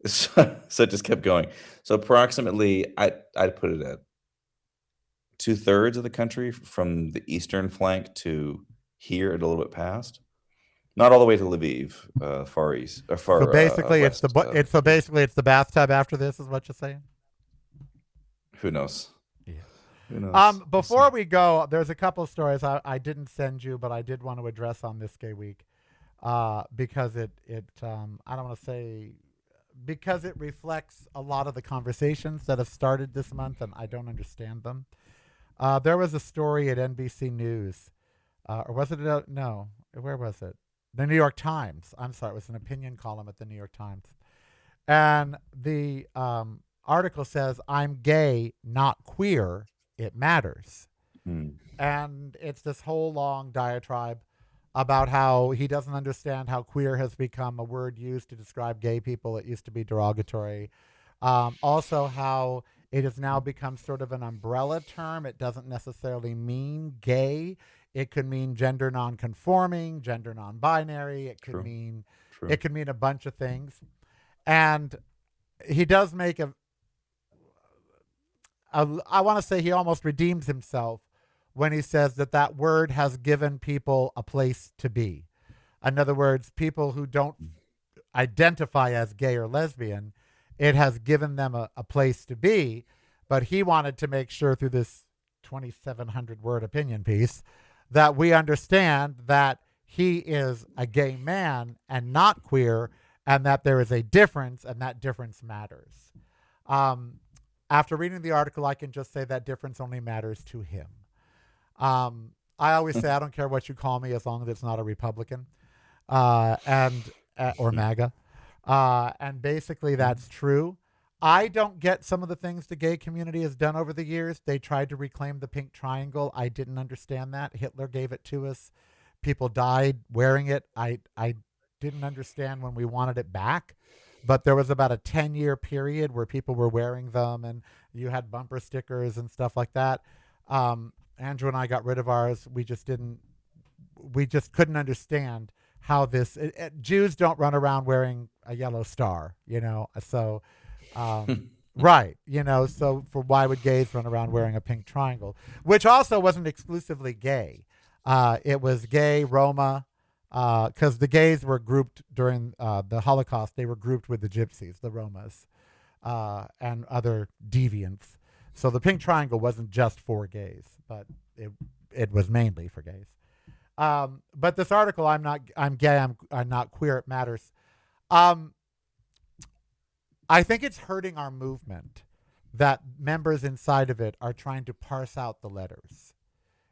so it just kept going. So approximately, I'd put it at 2/3 of the country from the eastern flank to here and a little bit past. Not all the way to Lviv, far east. Far, so basically, west, it's the bathtub after this, is what you're saying. Who knows? Yeah. Who knows? Before we go, there's a couple of stories I didn't send you, but I did want to address on this gay week, because it I don't want to say because it reflects a lot of the conversations that have started this month, and I don't understand them. There was a story at NBC News, or was it? No, where was it? The New York Times. I'm sorry, it was an opinion column at the New York Times. And the article says, I'm gay, not queer. It matters. And it's this whole long diatribe about how he doesn't understand how queer has become a word used to describe gay people. It used to be derogatory. Also how it has now become sort of an umbrella term. It doesn't necessarily mean gay. It could mean gender non-conforming, gender non-binary. It could mean a bunch of things. And he does make I want to say he almost redeems himself when he says that word has given people a place to be. In other words, people who don't identify as gay or lesbian, it has given them a place to be. But he wanted to make sure through this 2,700 word opinion piece that we understand that he is a gay man and not queer, and that there is a difference, and that difference matters. After reading the article, I can just say that difference only matters to him. I always say I don't care what you call me as long as it's not a Republican or MAGA. And basically that's true. I don't get some of the things the gay community has done over the years. They tried to reclaim the pink triangle. I didn't understand that. Hitler gave it to us. People died wearing it. I didn't understand when we wanted it back. But there was about a 10-year period where people were wearing them, and you had bumper stickers and stuff like that. Andrew and I got rid of ours. We just couldn't understand how this. Jews don't run around wearing a yellow star, So. Right. So why would gays run around wearing a pink triangle, which also wasn't exclusively gay. It was gay, Roma, because the gays were grouped during the Holocaust. They were grouped with the gypsies, the Romas. and other deviants. So the pink triangle wasn't just for gays, but it was mainly for gays. But this article, I'm gay, I'm not queer, it matters. I think it's hurting our movement that members inside of it are trying to parse out the letters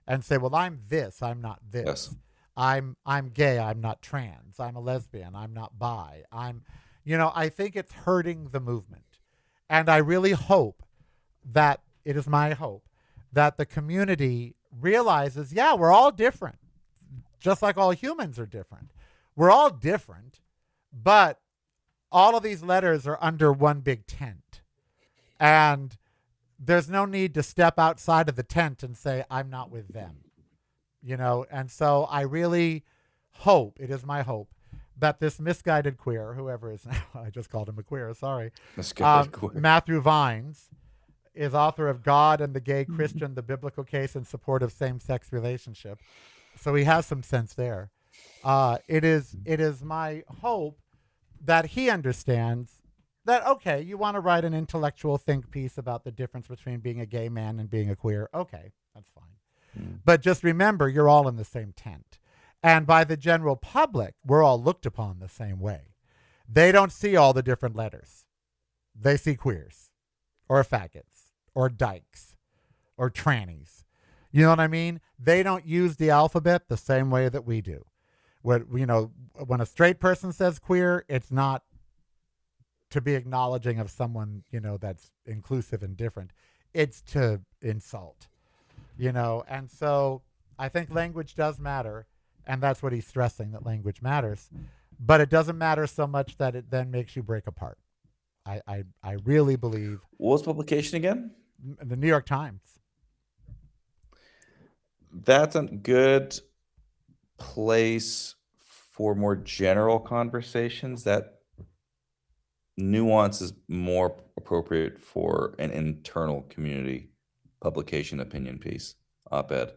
and say, well, I'm this, I'm not this. Yes. I'm gay, I'm not trans. I'm a lesbian, I'm not bi. I think it's hurting the movement. And I really hope that, it is my hope, that the community realizes, yeah, we're all different. Just like all humans are different. We're all different, but all of these letters are under one big tent. And there's no need to step outside of the tent and say, I'm not with them. And so I really hope, it is my hope, that this misguided queer, whoever is now, I just called him a queer, sorry. Misguided queer. Matthew Vines is author of God and the Gay Christian, the Biblical Case in Support of Same-Sex Relationship. So he has some sense there. It is my hope that he understands that, okay, you want to write an intellectual think piece about the difference between being a gay man and being a queer. Okay, that's fine. But just remember, you're all in the same tent. And by the general public, we're all looked upon the same way. They don't see all the different letters. They see queers or faggots or dykes or trannies. You know what I mean? They don't use the alphabet the same way that we do. When a straight person says queer, it's not to be acknowledging of someone, that's inclusive and different. It's to insult, And so I think language does matter, and that's what he's stressing, that language matters. But it doesn't matter so much that it then makes you break apart. I really believe. What was publication again? The New York Times. That's a good place for more general conversations. That nuance is more appropriate for an internal community publication opinion piece, op-ed,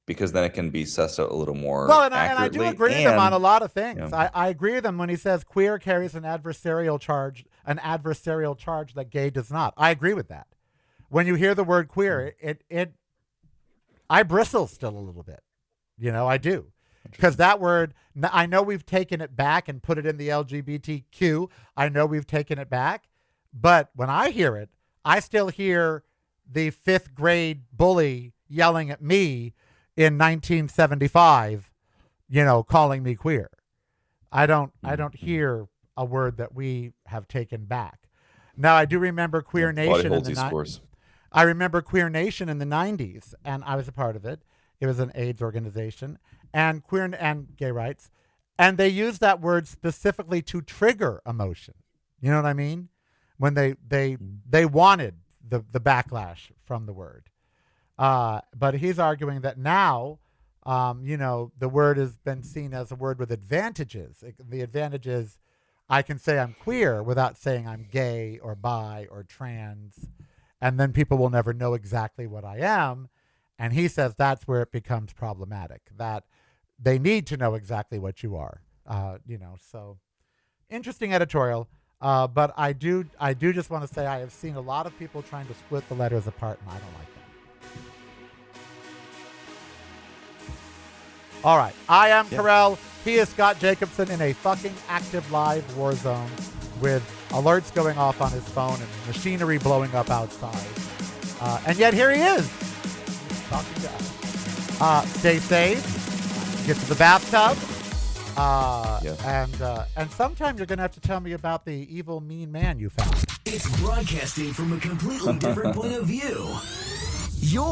because then it can be sussed out a little more and accurately. I do agree with him on a lot of things. Yeah. I agree with him when he says queer carries an adversarial charge that gay does not. I agree with that. When you hear the word queer, I bristle still a little bit. I do. Because that word, I know we've taken it back and put it in the LGBTQ. I know we've taken it back. But when I hear it, I still hear the 5th grade bully yelling at me in 1975, calling me queer. I don't hear a word that we have taken back. Now, I do remember Queer Nation in the I remember Queer Nation in the 90s, and I was a part of it. It was an AIDS organization, and queer and gay rights, and they used that word specifically to trigger emotion. You know what I mean? When they wanted the backlash from the word. But he's arguing that now, the word has been seen as a word with advantages. The advantage is I can say I'm queer without saying I'm gay or bi or trans, and then people will never know exactly what I am. And he says that's where it becomes problematic, that they need to know exactly what you are. So interesting editorial. But I do just want to say I have seen a lot of people trying to split the letters apart, and I don't like that. All right. I am Carell. He is Scott Jacobsen in a fucking active live war zone with alerts going off on his phone and machinery blowing up outside. And yet here he is. Talking to us. Stay safe. Get to the bathtub. And sometime you're going to have to tell me about the evil, mean man you found. It's broadcasting from a completely different point of view. You're